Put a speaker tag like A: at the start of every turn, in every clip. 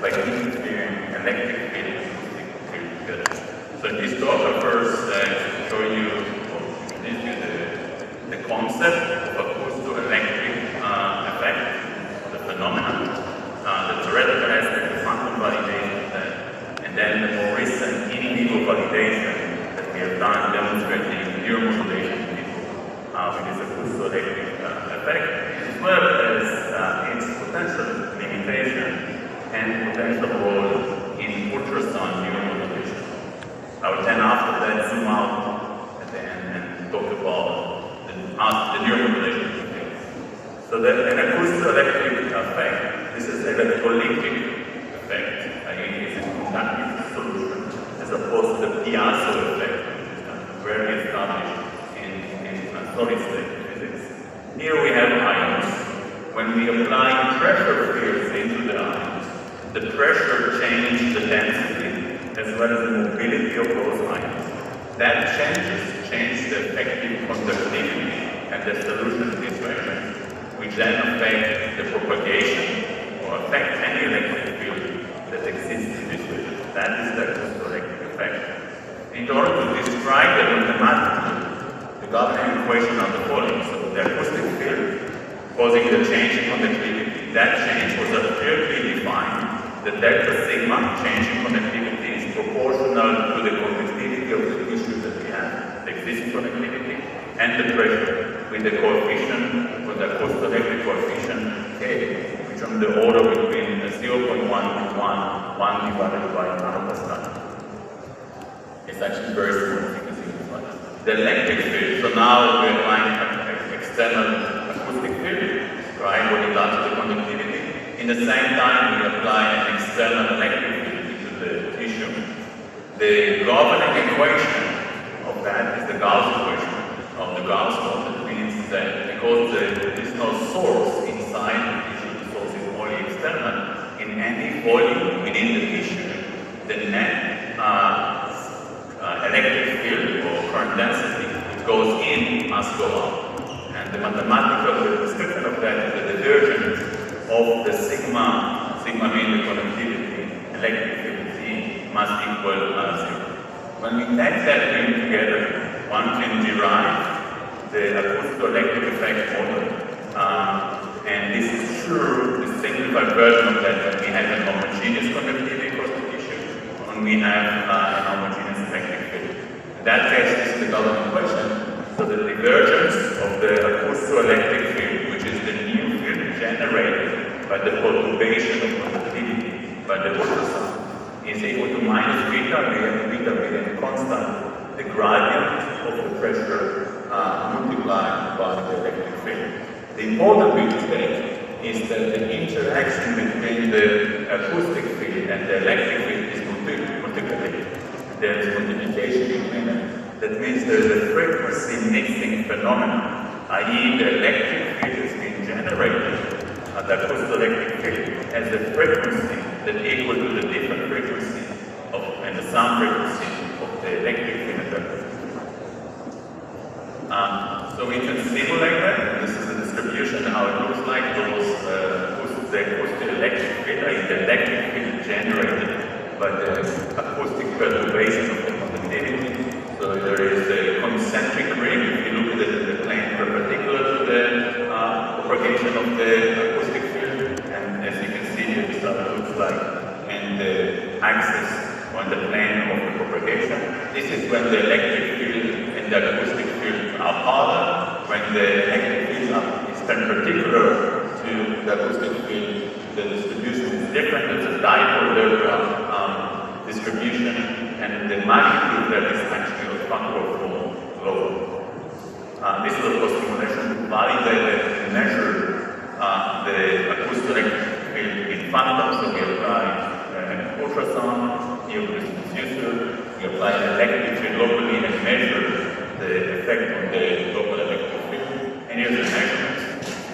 A: by interfering electric field and acoustic field together. So in this talk, I first show you, or introduce you the concept of acoustoelectric effect, the phenomenon, the theoretical aspect, the quantum validation, and then the more recent in vivo validation that we have done demonstrating neuromodulation in vivo with this acoustoelectric effect, as well as its potential limitation and potential role in ultrasound neuromodulation. I will then after that zoom out at the end and talk about the neuromodulation effect. So an acoustoelectric effect, this is electrolytic effect, i.e. is a conductive solution, as opposed to the piezo effect, which is very established in solid state physics. Here we have ions. When we apply pressure fields into the ions, the pressure changes the density as well as the mobility of those ions. That changes the effective conductivity and the solution situation, which then affect the propagation or affect any electric field that exists in this region. That is the acoustoelectric effect. In order to describe it mathematically, the governing equation are the following. So the acoustic field causing the change in conductivity, that change was empirically defined. The delta sigma change in conductivity is proportional to the conductivity of the tissue that we have, the existing conductivity, and the pressure with the coefficient, with the acoustoelectric coefficient K, which on the order between 0.1 to 1 divided by nanopascal. It's actually very small, as you can see. The electric field, so now we're applying external acoustic field, describe what it does to the conductivity. In the same time, we apply an external electric field into the tissue. The governing equation of that is the Gauss equation of the Gauss law. That means that because there is no source inside the tissue, the source is only external, in any volume within the tissue, the net electric field or current density which goes in must go up. And the mathematical description of that is the divergence of the sigma mean the conductivity, electric field Z must equal 0. When we net that thing together, one can derive the acoustoelectric effect model. And this is true, the simplified version of that, when we have an homogeneous conductivity across the tissue, when we have an homogeneous electric field. In that case, this is the governing equation. So the divergence of the acoustoelectric field, which is the new field generated by the perturbation of conductivity by the ultrasound, is equal to minus beta being constant, the gradient of the pressure multiplied by the electric field. The important bit to take is that the interaction between the acoustic field and the electric field is multiplicative. There is multiplication between them. That means there is a frequency mixing phenomenon, i.e. the electric field is being generated at the acoustoelectric field has a frequency that equal to the different frequency and the sum frequency of the electric field. So we can simulate that, and this is the distribution, how it looks like. Those the acoustoelectric field is the electric field generated by the acoustic perturbation of the conductivity. So there is a concentric ring, if you look at the plane perpendicular to the propagation of the acoustic field, and as you can see here, this is what it looks like, and the axis on the plane of the propagation. This is when the electric field and the acoustic field are parallel. When the electric field is perpendicular to the acoustic field, the distribution is different. It's a dipole distribution, and the magnitude that is actually a factor of 4 lower. This is of course simulation to validate and measure the acoustoelectric field in phantom. So we apply an ultrasound here with this transducer. We apply an electric field locally and measure the effect on the local electric field. And here's the measurement.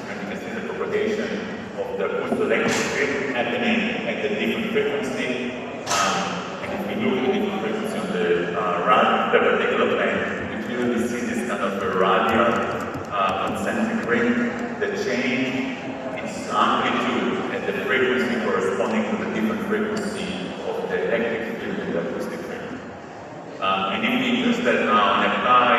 A: And you can see the propagation of the acoustoelectric field happening at the different frequency. And if we look at the different frequency on the perpendicular plane, we clearly see this kind of a radial concentric ring. The change in amplitude and the frequency corresponding to the different frequency of the electric field and the acoustic field. And if we use that now and apply,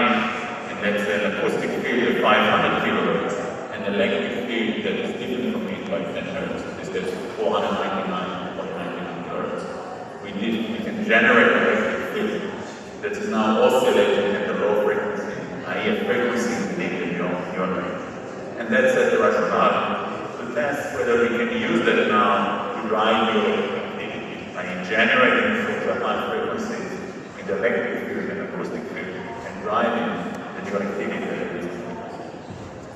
A: and let's say an acoustic field of 500 kilohertz, an electric field that is different from it by 10 hertz, this is 499.99 kilohertz, we can generate an electric field that is now oscillating at a low frequency, i.e. a frequency within the neon range. And that's the rationale to test whether we can use that now to drive your activity by generating such a high frequency with the electric field and acoustic field and driving the new activity at this frequency.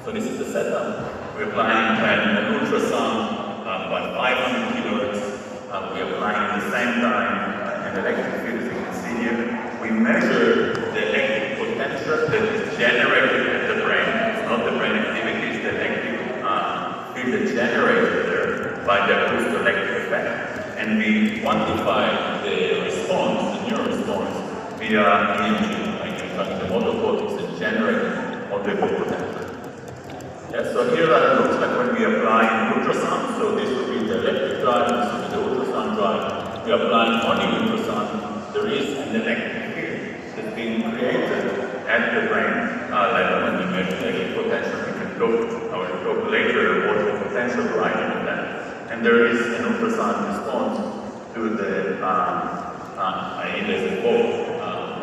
A: So this is the setup. We're applying an ultrasound by 500 kilohertz. We're applying at the same time an electric field, as you can see here. We measure the electric potential that is generated at the brain. It's not the brain activity, it's the electric field that's generated there by the acoustoelectric effect. And we quantify the response, the neural response, via EMG, like in fact the motor cortex is generating multiple potential. Yeah, so here it looks like when we apply an ultrasound, so this will be the electric drive, this will be the ultrasound drive. We apply only ultrasound, there is an electric field that's being created at the brain level. When we measure the electric potential, we can go later what the potential driving of that. And there is an ultrasound response to the there's a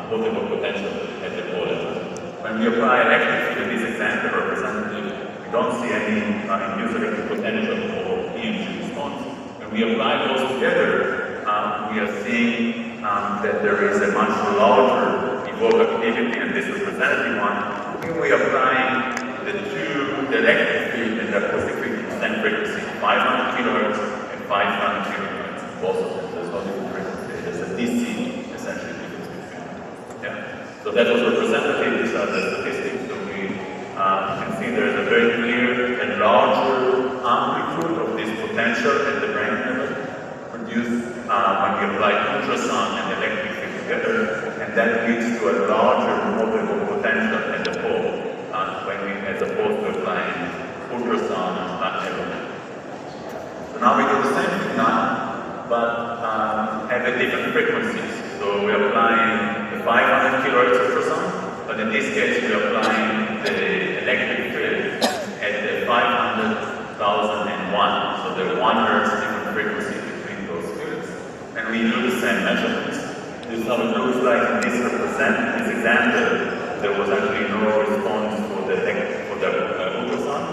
A: multiple potential at the core level. When we apply electric field, in this example representative, we don't see any induced electric potential or EMG response. When we apply those together, we are seeing that there is a much larger evolved activity, and this representative one. Here we are applying the electric field and the acoustic field in the same frequency, 500 kilohertz and 500 kilohertz. Both of them, there's no different frequency. There's a DC, essentially, difference between them. Yeah. So that was representative. These are the statistics. So we can see there's a very clear and larger amplitude of this potential at the brain level produced when we apply ultrasound and electric field together, and that leads to a larger multiple potential at the pole as opposed to applying ultrasound alone. So now we do the same thing now, but at the different frequencies. So we're applying the 500 kilohertz ultrasound, but in this case we're applying the electric field at the 500,001. So the 1 hertz different frequency between those fields. And we do the same measurements. This is how it looks like in this example. There was actually no response for the ultrasound.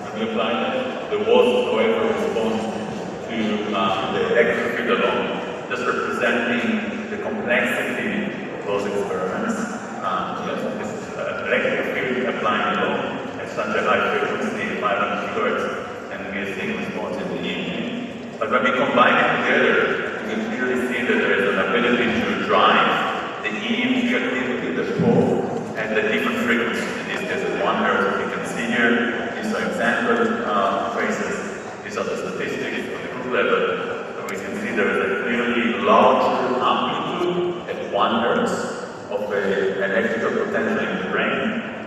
A: When we applied that, there was, however, a response to the electric field alone, just representing the complexity of those experiments. This electric field applying alone at such a high frequency, 500 kilohertz, and we are seeing response in the EEG. But when we combine it together, you can clearly see that there is an ability to drive the EEG activity, the flow, and the different frequencies. In this case, it's 1 hertz, as you can see here. These are example traces. These are the statistics on the group level. So we can see there is a clearly larger amplitude at 1 hertz of the electrical potential in the brain,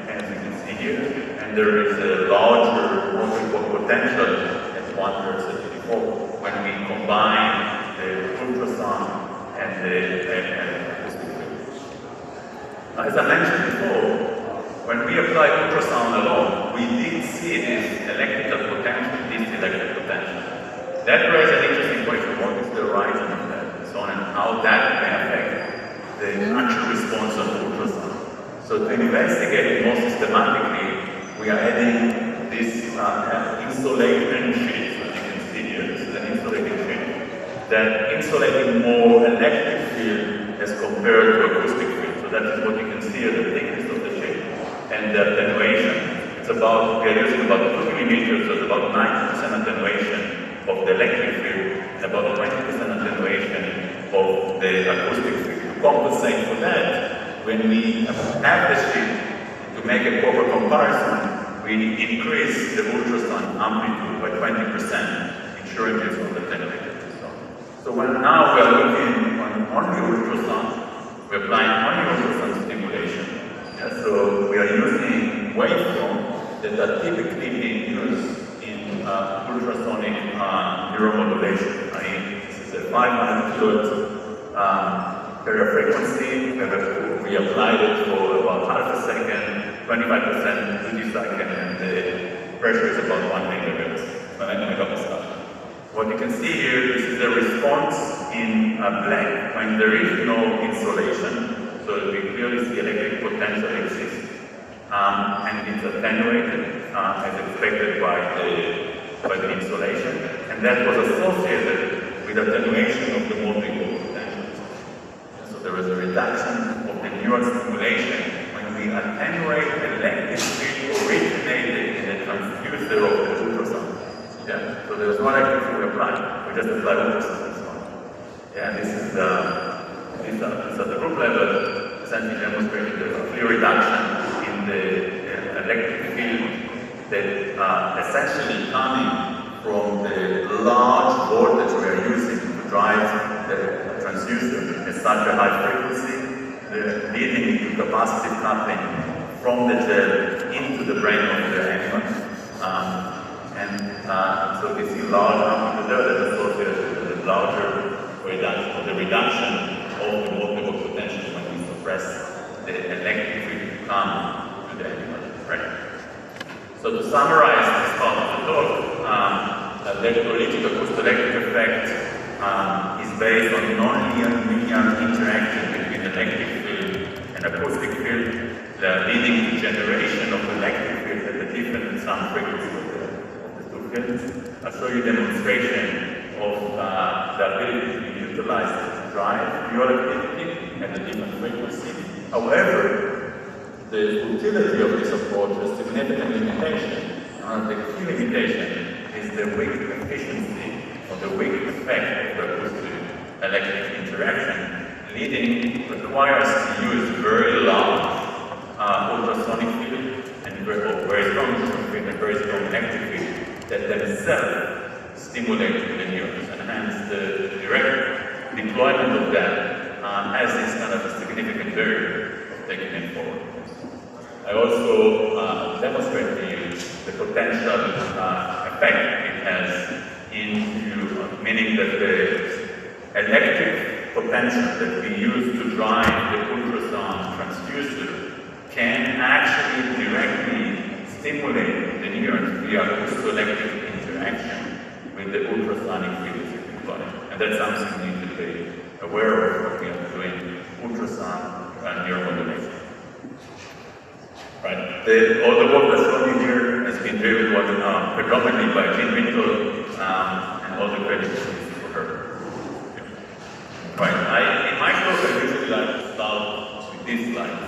A: as you can see here. And there is a larger multiple potential at 1 hertz at 84 when we combine the ultrasound and the acoustic field. As I mentioned before, when we apply ultrasound alone, we did see this electrical potential, That raises an interesting question: what is the horizon of that, and so on, and how that may affect the actual response of ultrasound. So to investigate it more systematically, we are adding this insulation sheet, as you can see here. This is an insulating sheet that insulating more electric field as compared to acoustic field. So that is what you can see at the thickness of the sheet. And the attenuation, we are using about 2 millimeters, so it's about 90% attenuation of the electric field and about 20% attenuation of the acoustic field. To compensate for that, when we have the sheet to make a proper comparison, we increase the ultrasound amplitude by 20%, ensuring it's not attenuated. So now we are looking on only ultrasound, we're applying only ultrasound stimulation. So we are using waveforms that are typically being used in ultrasonic neuromodulation. This is a 500 kilohertz carrier frequency. We applied it for about half a second, 25% duty cycle, and the pressure is about 1 megahertz. What you can see here, this is the response in black when there is no insolation. So we clearly see electric potential exists, and it's attenuated as expected by the insolation, and that was associated with attenuation of the multiple potentials. So there was a reduction of the neural stimulation when we attenuate the electric field originated in the transducer of the ultrasound. Yeah, so there's no electric field applied. We just apply ultrasound and so on. Yeah, this is at the group level, essentially demonstrating there's a clear reduction in the electric field that essentially coming from the large voltage we are using to drive the transducer at such a high frequency, leading to capacitive coupling from the gel into the brain of the animal. So we see large amplitude there that is associated with the larger reduction, or the reduction of the multiple potential when we suppress the electric field to come to the animal brain. So to summarize this part of the talk, the electrolytic acoustoelectric effect is based on non-linear interaction between electric field and acoustic field, leading to generation of electric field at the different sound frequencies of the two fields. I'll show you a demonstration of the ability to be utilized to drive neural activity at a different frequency. However, the utility of this approach has significant limitation. The key limitation is the weak efficiency or the weak effect of the acoustic electric interaction, requires to use very large ultrasonic field and very strong ultrasonic field and very strong electric field that themselves stimulate the neurons, and hence the direct deployment of that has this kind of a significant barrier of taking it forward. I also demonstrate to you the potential effect it has meaning that the electric potential that we use to drive the ultrasound transducer can actually directly stimulate the neurons via acoustoelectric interaction with the ultrasonic fields deployed. And that's something we need to be aware of when we are doing ultrasound and neuromodulation. Right. All the work that's shown here has been driven predominantly by Rintoul, and all the credit is for her. Right. In my talk, I usually like to start with this slide.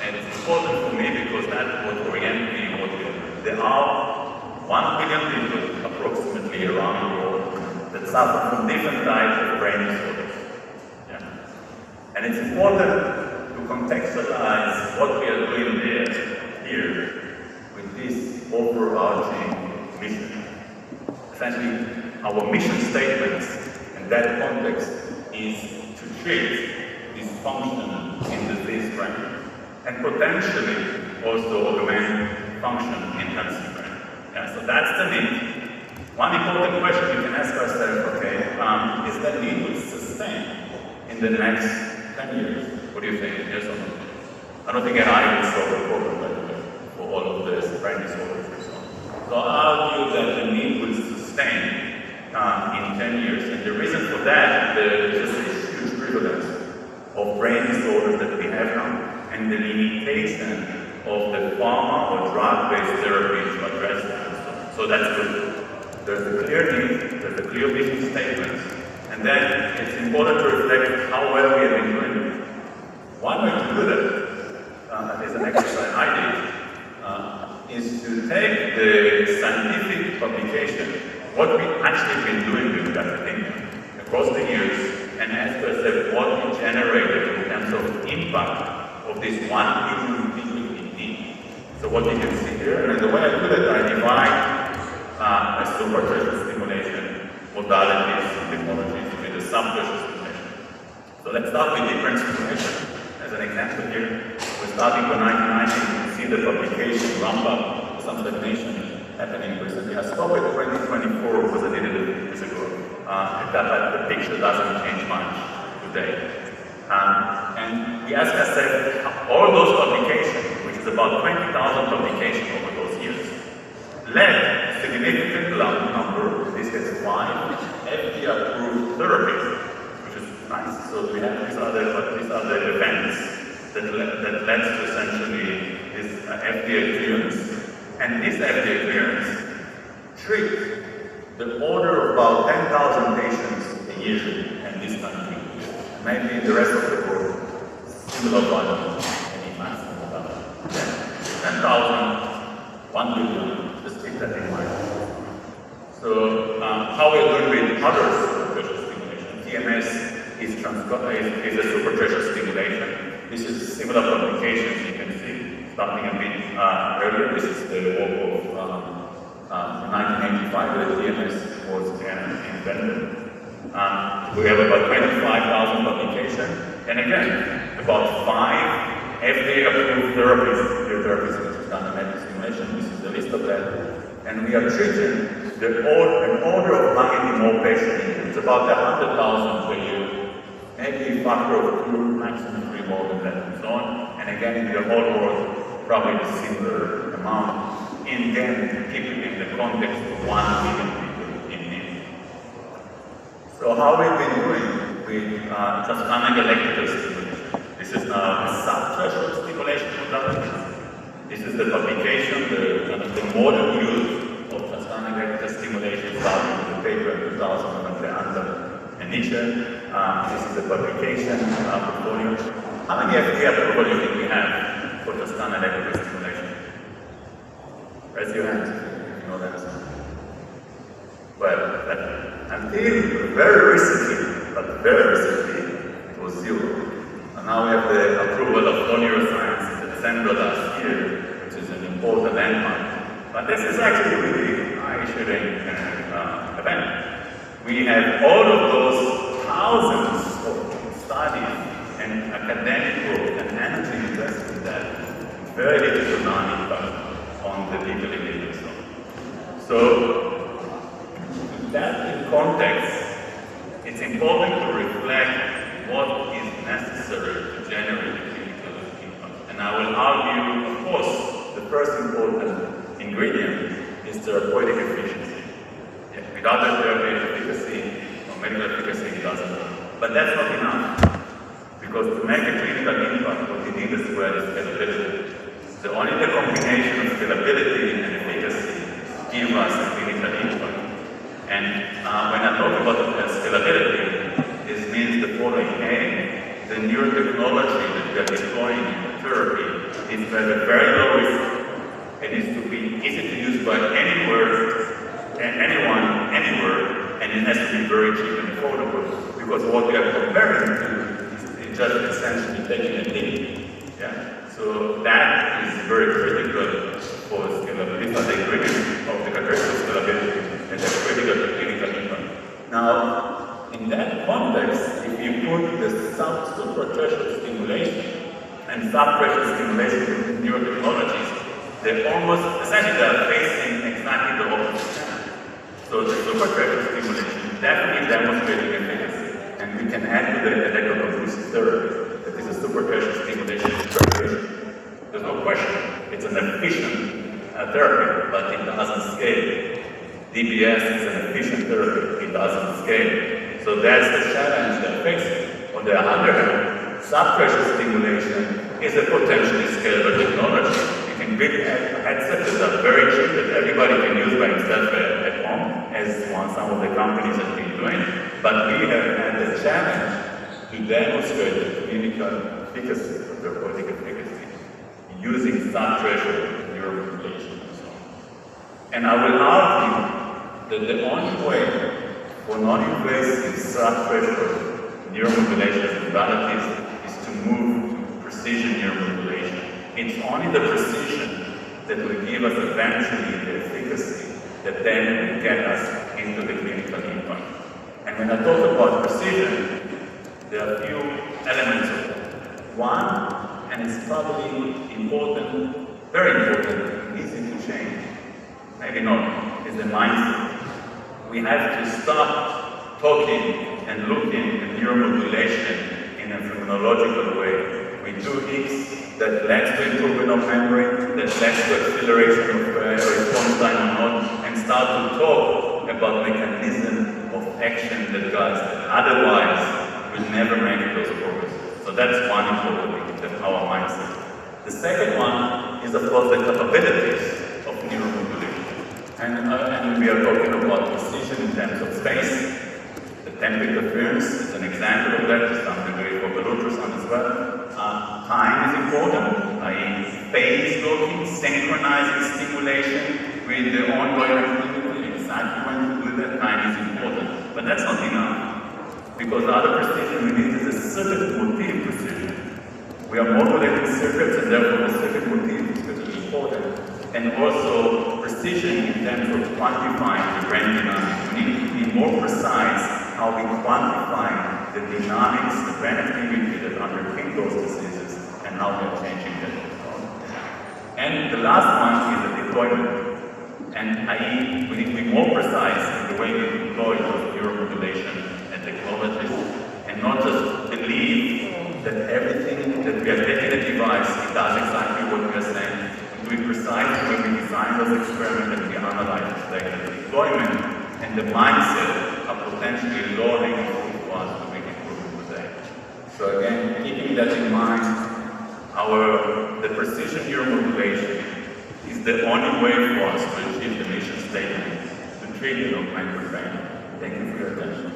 A: And it's important for me because that's what orients me what we do. There are 1 billion people approximately around the world that suffer from different types of brain disorders. Yeah. And it's important to contextualize what we are doing here with this overarching mission. Essentially, our mission statement in that context is to treat dysfunction in the diseased brain and potentially also augment function in healthy brain. Yeah, so that's the need. One important question we can ask ourselves, okay, is that need will sustain in the next 10 years? What do you think? Yes or no? I don't think an eye will solve the problem, by the way, for all of this brain disorders and so on. So I argue that the need will sustain in 10 years. And the reason for that, there's just a huge prevalence of brain disorders that we have now, and the limitation of the pharma or drug-based therapy to address that. So that's good. There's a clear need, there's a clear vision statement, and then it's important to reflect how well we have been doing it. One way to do that, as an exercise I did, is to take the scientific publication, what we've actually been doing with academia across the years, and ask ourselves what we generated in terms of impact of this 1 billion people in need. So what you can see here, and the way I do that, I divide a super-pressure stimulation modalities and technologies with a sub-pressure stimulation. So let's start with different stimulation. As an example here, we're starting with 1990, you can see the publication ramp up, some stagnation happening recently. I stopped at 2024 because I did it a few years ago. the picture doesn't change much today. And we asked ourselves, all those publications, which is about 20,000 publications over those years, led significant number, this is 5, FDA-approved therapies, which is nice. So we have these are the events that led to essentially this FDA clearance. And this FDA clearance treats the order of about 10,000 patients a year in this country. Maybe in the rest of the world, similar volume, maybe maximum about 10,000, 1 billion, just keep that in mind. So how are we doing with other superpressure stimulation? TMS is a superpressure stimulation. This is similar publications you can see, starting a bit earlier. This is the work of 1985 that TMS was invented. We have about 25,000 publications, and again, about 5 FDA-approved therapies, which is dynamic stimulation. This is the list of them. And we are treating an order of magnitude more patients. It's about 100,000 per year, maybe a factor of 2, maximum 3 more than that, and so on. And again, in the whole world, probably a similar amount, and then keeping in the context of 1 million people in need. So how have we been doing with transcranial electrical stimulation? This is now a sub-threshold stimulation modality. This is the publication, the modern use of transcranial electrical stimulation starting with the paper in 2000 of the Rintoul and Nietzsche. This is the publication portfolio. How many FDA approval do you think we have for transcranial electrical stimulation? Raise your hand if you know that. Well, until very recently, it was 0. And now we have the approval of neuroscience in December last year, which is an important landmark. But this is actually really eye-shooting event. We have all of those thousands of studies and academic work and energy invested in that, very little to none impact on the people in the industry. So, that in context, it's important to reflect what is necessary to generate the clinical impact. And I will argue, of course, the first important ingredient is therapeutic efficiency. Yeah, without the therapeutic efficacy or medical efficacy, it doesn't work. But that's not enough. Because to make a clinical impact, what we need as well is scalability. So only the combination of scalability and efficacy gives us a clinical impact. And when I talk about scalability, this means the following. A, the neurotechnology that we are deploying in therapy is to have a very low risk. It needs to be easy to use by anyone, anywhere, and it has to be very cheap and affordable. Because what we are comparing to is just essentially taking a thing. Yeah? So that is very critical for scalability. These are the ingredients of the characteristics of scalability. And that's critical to clinical impact. Now, in that context, if you put the suprachoroidal stimulation and subpressure stimulation with neurotechnologies, they're almost, essentially they are facing exactly the opposite channel. So the suprachoroidal stimulation definitely demonstrating efficacy, and we can add to the electroconvulsive therapy that is a suprachoroidal stimulation intervention. There's no question, it's an efficient therapy, but it doesn't scale. DBS is an efficient therapy, it doesn't scale. So that's the challenge they're facing. On the other hand, subpressure stimulation is a potentially scalable technology. You can build headsets that are very cheap that everybody can use by himself at home, as some of the companies have been doing. But we have had the challenge to demonstrate the clinical efficacy, or therapeutic efficacy, using subpressure neuromodulation and so on. And I will argue that the only way for non-invasive subpressure neuromodulation modalities is to move to precision neuromodulation. It's only the precision that will give us eventually the efficacy that then will get us into the clinical impact. And when I talk about precision, there are a few elements of it. One, and it's probably important, very important, easy to change, maybe not, is the mindset. We have to stop talking and looking at neuromodulation in a phenomenological way. We do X that leads to improvement of memory, that leads to acceleration of response time or not, and start to talk about mechanism of action that guides that otherwise we'll never make those progress. So that's one important thing, our mindset. The second one is, of course, the capabilities of neuromodulation. And we are talking about precision in terms of space. The temp interference is an example of that, to some degree for the ultrasound as well. Time is important, i.e. phase looking, synchronizing stimulation with the ongoing activity, exactly when to do that. Time is important. But that's not enough, because the other precision we need is a circuit motif precision. We are modulating circuits, and therefore the circuit motif is very important. And also precision in terms of quantifying the brain dynamics. We need to be more precise how we quantify the dynamics, the brain activity that underpin those diseases, and how we are changing them. And the last one is the deployment. And i.e., we need to be more precise in the way we deploy those neuromodulation and technologies, and not just believe that everything that we are taking a device, it does exactly what we are saying. To be precise when we design those experiments and we analyze the deployment and the mindset are potentially lowering for us to make improvement today. So again, keeping that in mind, the precision neuromodulation is the only way for us to achieve the mission statement to treat the augmented brain. Thank you for your attention.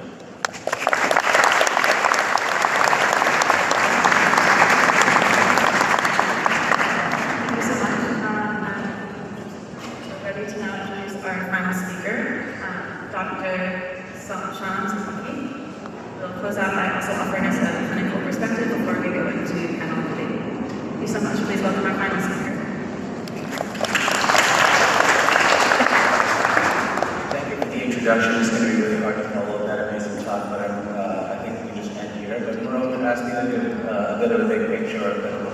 B: Close out by also offering us a clinical perspective before we go into panel debate. Thank you so much. Please welcome our final speaker.
C: Thank you for the introduction. It's going to be really hard to follow that amazing talk, but I think we can just end here. But Maron asked me to give a bit of a big picture of